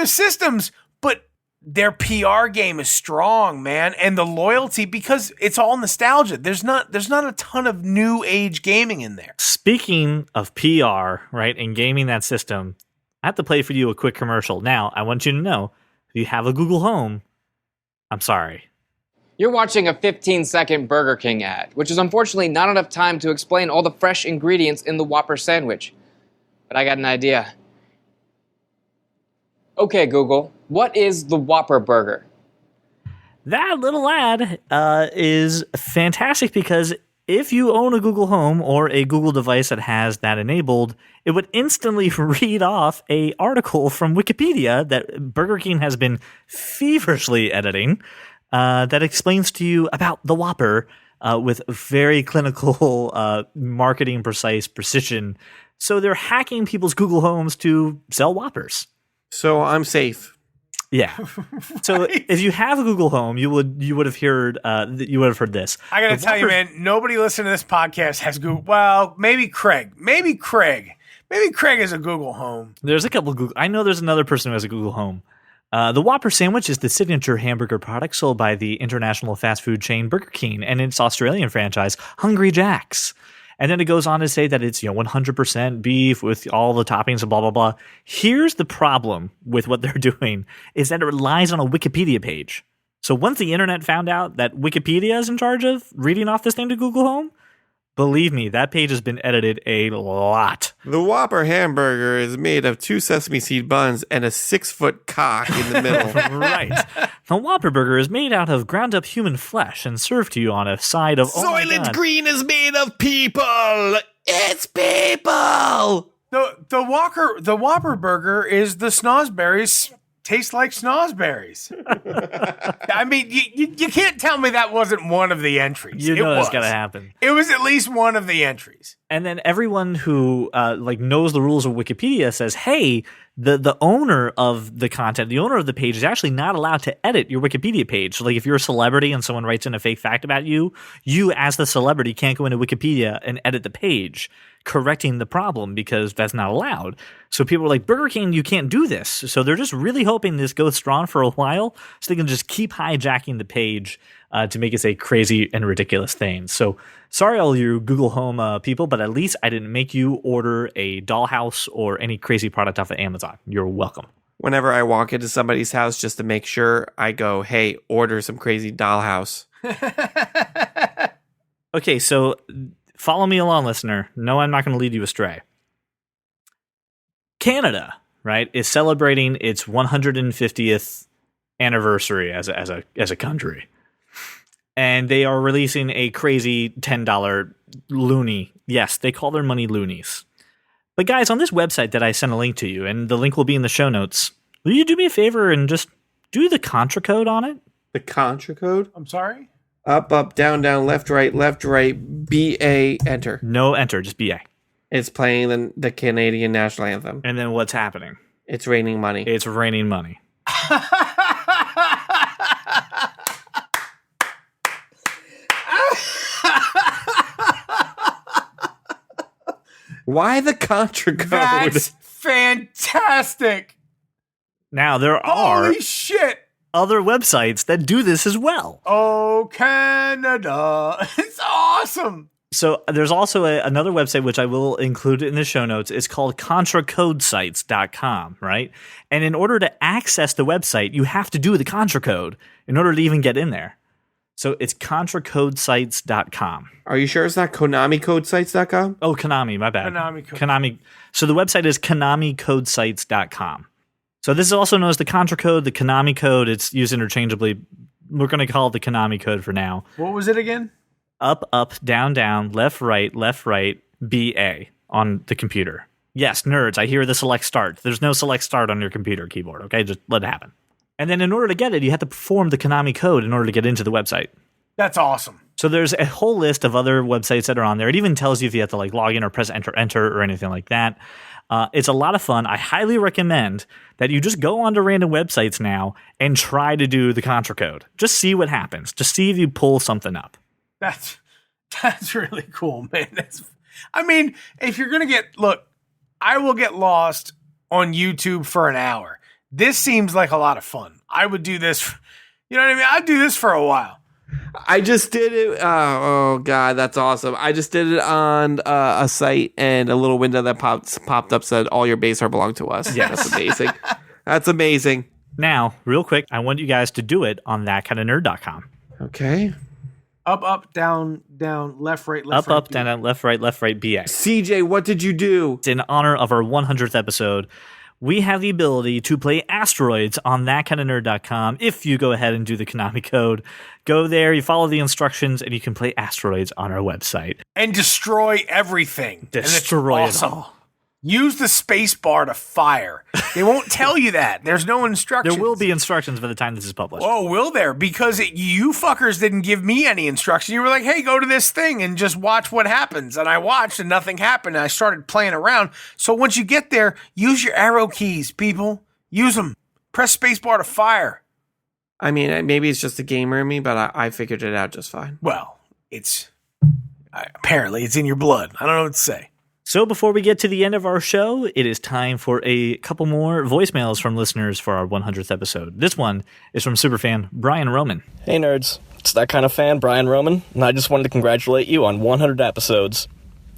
C: systems, but their PR game is strong, man, and the loyalty, because it's all nostalgia. There's not a ton of new age gaming in there.
A: Speaking of PR, right, and gaming that system, I have to play for you a quick commercial. Now, I want you to know, if you have a Google Home, I'm sorry.
I: You're watching a 15-second Burger King ad, which is unfortunately not enough time to explain all the fresh ingredients in the Whopper sandwich. But I got an idea. Okay, Google, what is the Whopper burger?
A: That little ad is fantastic because if you own a Google Home or a Google device that has that enabled, it would instantly read off an article from Wikipedia that Burger King has been feverishly editing. That explains to you about the Whopper with very clinical marketing precision. So they're hacking people's Google Homes to sell Whoppers.
B: So I'm safe.
A: Yeah. So if you have a Google Home, you would have heard this.
C: I got to tell you, man, nobody listening to this podcast has Google. Well, maybe Craig. Maybe Craig has a Google Home.
A: There's a couple of Google. I know there's another person who has a Google Home. The Whopper sandwich is the signature hamburger product sold by the international fast food chain Burger King and its Australian franchise, Hungry Jack's. And then it goes on to say that it's 100% beef with all the toppings and blah, blah, blah. Here's the problem with what they're doing is that it relies on a Wikipedia page. So once the internet found out that Wikipedia is in charge of reading off this thing to Google Home, believe me, that page has been edited a lot.
B: The Whopper hamburger is made of 2 sesame seed buns and a 6-foot cock in the middle.
A: Right. The Whopper burger is made out of ground up human flesh and served to you on a side of
B: Soylent Green is made of people. It's people.
C: The Whopper burger is the snozberries. Taste like snozberries. I mean, you can't tell me that wasn't one of the entries.
A: You know that's got to happen.
C: It was at least one of the entries.
A: And then everyone who knows the rules of Wikipedia says, hey, the owner of the content, the owner of the page is actually not allowed to edit your Wikipedia page. So like if you're a celebrity and someone writes in a fake fact about you as the celebrity can't go into Wikipedia and edit the page, correcting the problem because that's not allowed. So people are like, Burger King, you can't do this. So they're just really hoping this goes strong for a while so they can just keep hijacking the page to make it say crazy and ridiculous things. So sorry, all you Google Home people, but at least I didn't make you order a dollhouse or any crazy product off of Amazon. You're welcome.
B: Whenever I walk into somebody's house just to make sure, I go, hey, order some crazy dollhouse.
A: Okay, so follow me along, listener. No, I'm not going to lead you astray. Canada, right, is celebrating its 150th anniversary as a country. And they are releasing a crazy $10 loonie. Yes, they call their money loonies. But guys, on this website that I sent a link to you, and the link will be in the show notes, will you do me a favor and just do the contra code on it?
B: The contra code?
C: I'm sorry?
B: Up, up, down, down, left, right, BA, enter.
A: No enter, just BA.
B: It's playing the Canadian national anthem.
A: And then what's happening?
B: It's raining money.
A: It's raining money.
B: Why the contra code?
C: That's fantastic.
A: Now, there are
C: Holy shit.
A: other websites that do this as well.
C: Oh, Canada. It's awesome.
A: So there's also another website, which I will include in the show notes. It's called contracodesites.com, right? And in order to access the website, you have to do the contra code in order to even get in there. So it's contracodesites.com.
B: Are you sure it's not KonamiCodeSites.com?
A: Oh, Konami, my bad.
C: Konami code.
A: Konami. So the website is KonamiCodesites.com. So this is also known as the contra code, the Konami code. It's used interchangeably. We're going to call it the Konami code for now.
C: What was it again?
A: Up, down, left, right, BA on the computer. Yes, nerds, I hear the select start. There's no select start on your computer keyboard, okay? Just let it happen. And then in order to get it, you have to perform the Konami code in order to get into the website.
C: That's awesome.
A: So there's a whole list of other websites that are on there. It even tells you if you have to like log in or press enter or anything like that. It's a lot of fun. I highly recommend that you just go onto random websites now and try to do the contra code. Just see what happens. Just see if you pull something up.
C: That's really cool, man. I mean, if you're going to look, I will get lost on YouTube for an hour. This seems like a lot of fun. I would do this, you know what I mean? I'd do this for a while.
B: I just did it. Oh God, that's awesome. I just did it on a site, and a little window that popped up said, all your base are belong to us. Yeah, that's amazing. That's amazing.
A: Now, real quick, I want you guys to do it on thatkindofnerd.com.
B: Okay.
C: Up, down, left, right,
A: up, down, left, right, BA.
B: CJ, what did you do?
A: In honor of our 100th episode, we have the ability to play asteroids on thatkindofnerd.com. If you go ahead and do the Konami code, go there, you follow the instructions, and you can play asteroids on our website.
C: And destroy everything.
A: Destroy it
C: awesome.
A: all.
C: Use the space bar to fire. They won't tell you that. There's no instructions.
A: There will be instructions by the time this is published.
C: Oh, will there? Because you fuckers didn't give me any instruction. You were like, hey, go to this thing and just watch what happens. And I watched and nothing happened. And I started playing around. So once you get there, use your arrow keys, people. Use them. Press space bar to fire.
B: I mean, maybe it's just a gamer in me, but I figured it out just fine.
C: Well, apparently it's in your blood. I don't know what to say.
A: So before we get to the end of our show, it is time for a couple more voicemails from listeners for our 100th episode. This one is from superfan Brian Roman.
J: Hey nerds, it's that kind of fan, Brian Roman, and I just wanted to congratulate you on 100 episodes.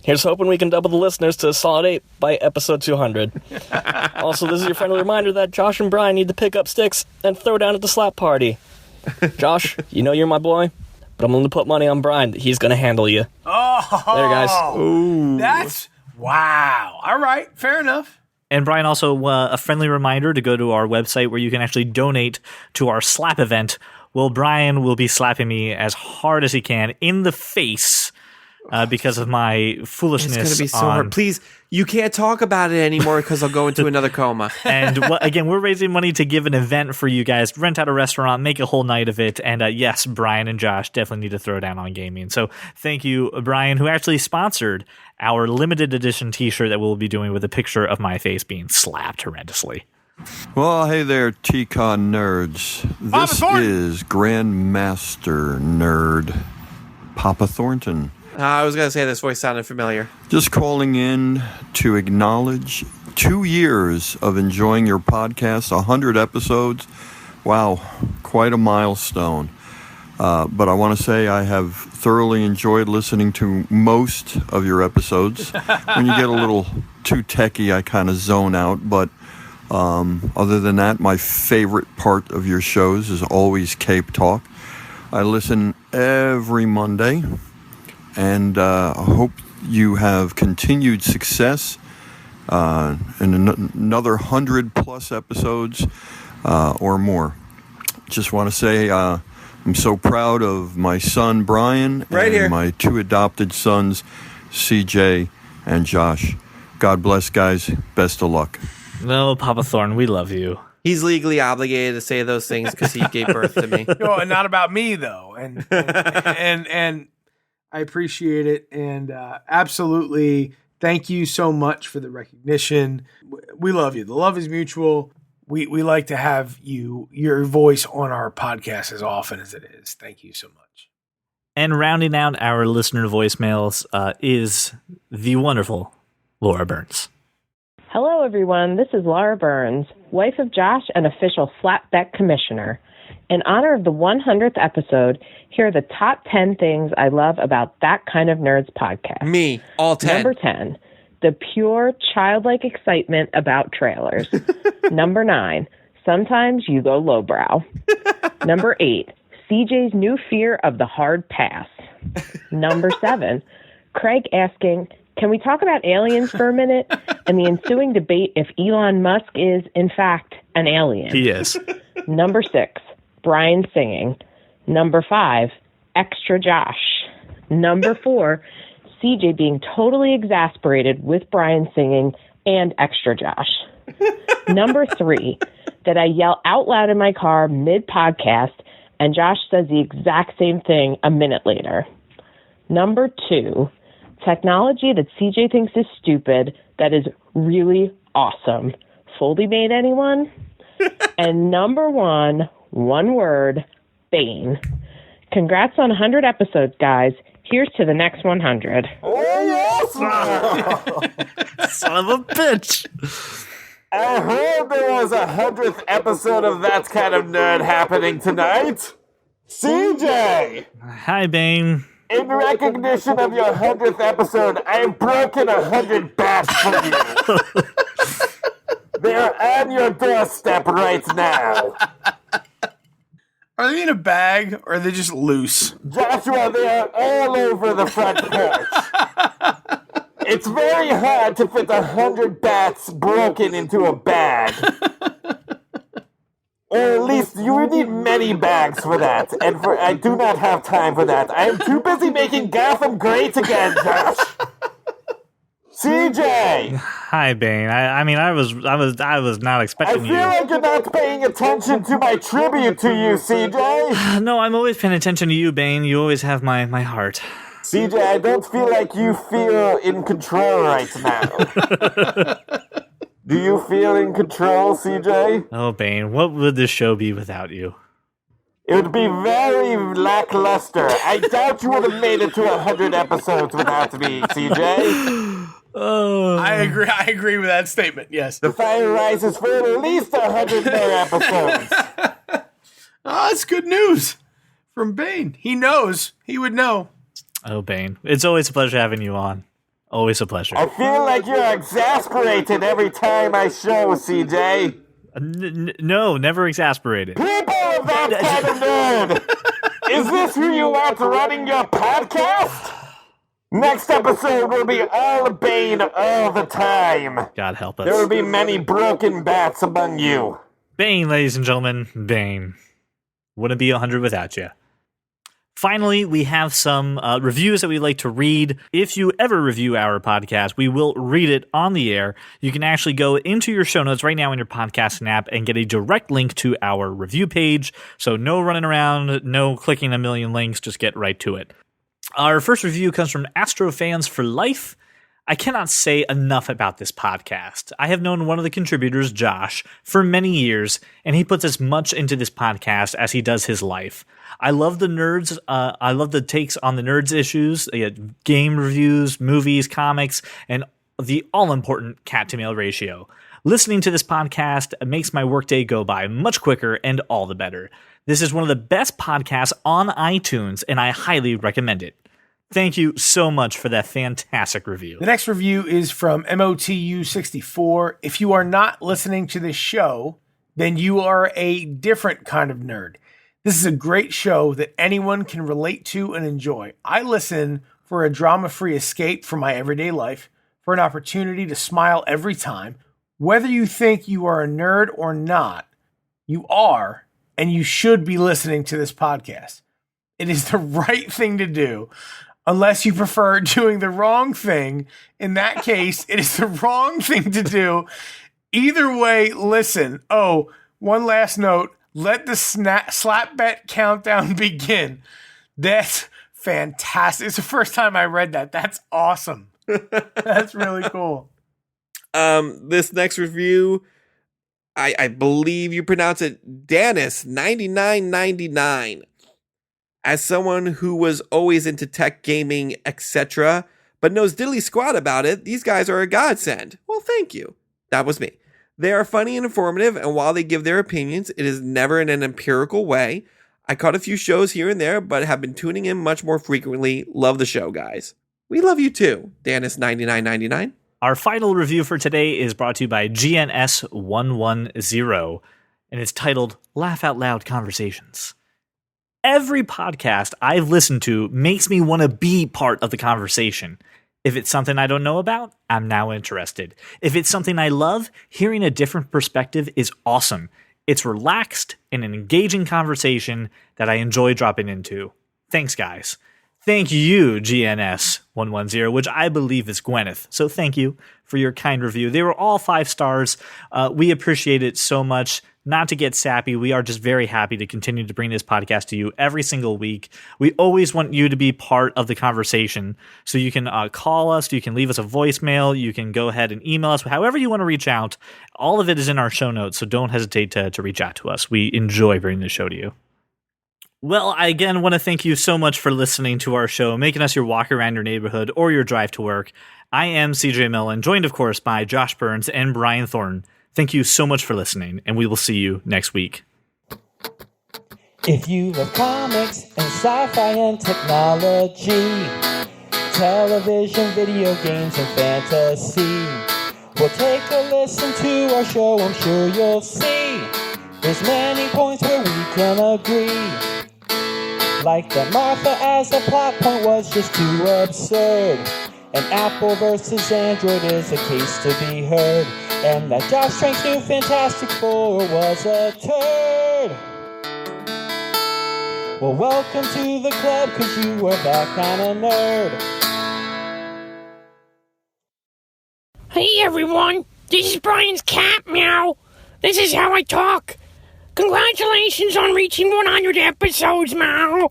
J: Here's hoping we can double the listeners to a solid 8 by episode 200. Also, this is your friendly reminder that Josh and Brian need to pick up sticks and throw down at the slap party. Josh, you know you're my boy, but I'm willing to put money on Brian that he's going to handle you.
C: Oh,
J: there, guys.
B: Ooh.
C: That's... Wow. All right. Fair enough.
A: And Brian, also a friendly reminder to go to our website where you can actually donate to our slap event. Well, Brian will be slapping me as hard as he can in the face because of my foolishness.
B: It's going to be so hard. Please, you can't talk about it anymore because I'll go into another coma.
A: And again, we're raising money to give an event for you guys, rent out a restaurant, make a whole night of it. And yes, Brian and Josh definitely need to throw down on gaming. So thank you, Brian, who actually sponsored our limited edition t-shirt that we'll be doing with a picture of my face being slapped horrendously.
K: Well, hey there, TCon nerds. This is Grandmaster Nerd Papa Thornton.
B: I was going to say this voice sounded familiar.
K: Just calling in to acknowledge 2 years of enjoying your podcast, 100 episodes. Wow, quite a milestone. But I want to say I have thoroughly enjoyed listening to most of your episodes. When you get a little too techie, I kind of zone out. But other than that, my favorite part of your shows is always Cape Talk. I listen every Monday. And I hope you have continued success in another 100+ episodes or more. Just want to say I'm so proud of my son, Brian, and my 2 adopted sons, CJ and Josh. God bless, guys. Best of luck.
A: No, Papa Thorn, we love you.
B: He's legally obligated to say those things because he gave birth to me.
C: No, and not about me, though. And I appreciate it, and absolutely Thank you so much for the recognition. We love you. The love is mutual. We like to have your voice on our podcast as often as it is. Thank you so much.
A: And rounding out our listener voicemails is the wonderful Laura Burns.
L: Hello, everyone. This is Laura Burns, wife of Josh and official Slapback Commissioner. In honor of the 100th episode, here are the top 10 things I love about That Kind of Nerds podcast.
B: Me, all 10.
L: Number 10, the pure childlike excitement about trailers. Number 9, sometimes you go lowbrow. Number 8, CJ's new fear of the hard pass. Number 7, Craig asking, can we talk about aliens for a minute? And the ensuing debate if Elon Musk is, in fact, an alien.
A: He is.
L: Number 6, Brian singing. Number 5, extra Josh. Number 4, CJ being totally exasperated with Brian singing and extra Josh. Number 3, that I yell out loud in my car mid-podcast and Josh says the exact same thing a minute later. Number 2, technology that CJ thinks is stupid that is really awesome. Foldy made anyone? And number 1, one word, Bane. Congrats on 100 episodes, guys. Here's to the next 100.
B: Oh, yes!
A: Son of a bitch.
M: I heard there was a 100th episode of That Kind of Nerd happening tonight. CJ!
A: Hi, Bane.
M: In recognition of your 100th episode, I've broken 100 bats for you. They're on your doorstep right now.
C: Are they in a bag or are they just loose?
M: Joshua, they are all over the front porch. It's very hard to fit 100 bats broken into a bag. Or at least you would need many bags for that. And I do not have time for that. I am too busy making Gotham great again, Josh. CJ!
A: Hi, Bane. I was not
M: I
A: expecting
M: feel
A: you.
M: like you're not paying attention to my tribute to you, CJ.
A: No, I'm always paying attention to you, Bane. You always have my heart.
M: CJ, I don't feel like you feel in control right now. Do you feel in control, CJ?
A: Oh, Bane, what would this show be without you?
M: It would be very lackluster. I doubt you would have made it to 100 episodes without me, CJ.
A: Oh.
C: I agree with that statement, yes.
M: The fire rises for at least 100 more episodes.
C: Oh, that's good news from Bane. He knows. He would know.
A: Oh, Bane. It's always a pleasure having you on. Always a pleasure.
M: I feel like you're exasperated every time I show, CJ.
A: No, never exasperated.
M: People of That Kind of Nerd! Is this who you want running your podcast? Next episode will be all Bane all the time.
A: God help us.
M: There will be many broken bats among you.
A: Bane, ladies and gentlemen, Bane. Wouldn't be 100 without you. Finally, we have some reviews that we like to read. If you ever review our podcast, we will read it on the air. You can actually go into your show notes right now in your podcasting app and get a direct link to our review page. So no running around, no clicking a million links, just get right to it. Our first review comes from Astro Fans for Life. I cannot say enough about this podcast. I have known one of the contributors, Josh, for many years, and he puts as much into this podcast as he does his life. I love the nerds. I love the takes on the nerds issues, game reviews, movies, comics, and the all-important cat-to-mail ratio. Listening to this podcast makes my workday go by much quicker and all the better. This is one of the best podcasts on iTunes, and I highly recommend it. Thank you so much for that fantastic review.
C: The next review is from MOTU64. If you are not listening to this show, then you are a different kind of nerd. This is a great show that anyone can relate to and enjoy. I listen for a drama-free escape from my everyday life, for an opportunity to smile every time. Whether you think you are a nerd or not, you are, and you should be listening to this podcast. It is the right thing to do. Unless you prefer doing the wrong thing. In that case, it is the wrong thing to do. Either way, listen. Oh, one last note. Let the slap bet countdown begin. That's fantastic. It's the first time I read that. That's awesome. That's really cool.
B: This next review, I believe you pronounce it Danis9999. As someone who was always into tech, gaming, etc., but knows diddly squat about it, these guys are a godsend. Well, thank you. That was me. They are funny and informative, and while they give their opinions, it is never in an empirical way. I caught a few shows here and there, but have been tuning in much more frequently. Love the show, guys. We love you too, Danis9999.
A: Our final review for today is brought to you by GNS110, and it's titled Laugh Out Loud Conversations. Every podcast I've listened to makes me want to be part of the conversation. If it's something I don't know about, I'm now interested. If it's something I love, hearing a different perspective is awesome. It's relaxed and an engaging conversation that I enjoy dropping into. Thanks, guys. Thank you, GNS110, which I believe is Gwyneth. So thank you for your kind review. They were all 5 stars. We appreciate it so much. Not to get sappy, we are just very happy to continue to bring this podcast to you every single week. We always want you to be part of the conversation. So you can call us, you can leave us a voicemail, you can go ahead and email us, however you want to reach out. All of it is in our show notes, so don't hesitate to reach out to us. We enjoy bringing the show to you. Well, I again want to thank you so much for listening to our show, making us your walk around your neighborhood or your drive to work. I am CJ Millen, joined, of course, by Josh Burns and Brian Thornton. Thank you so much for listening, and we will see you next week.
N: If you love comics and sci-fi and technology, television, video games, and fantasy, well, take a listen to our show, I'm sure you'll see there's many points where we can agree. Like that Martha as a plot point was just too absurd, and Apple versus Android is a case to be heard, and that Josh Trank's new Fantastic Four was a turd. Well, welcome to the club, cause you are that kind of nerd.
O: Hey everyone, this is Brian's cat, Meow. This is how I talk. Congratulations on reaching 100 episodes, Meow.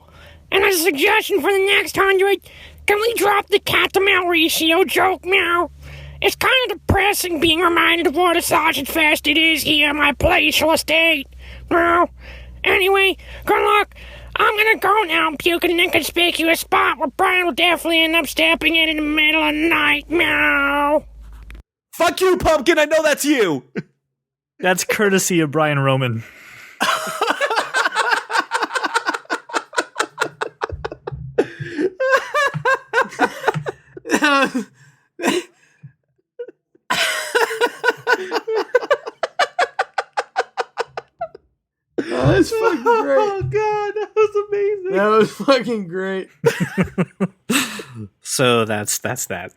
O: And as a suggestion for the next 100, can we drop the cat to Mauricio joke, Meow? It's kind of depressing being reminded of what a sausage fest it is here at my palatial estate. Meow. Anyway, good luck. I'm gonna go now and puke in an inconspicuous spot where Brian will definitely end up stepping in the middle of the night. Meow.
B: Fuck you, Pumpkin. I know that's you.
A: That's courtesy of Brian Roman.
C: That's fucking great.
B: Oh, God. That was amazing.
C: That was fucking great.
A: So that's that.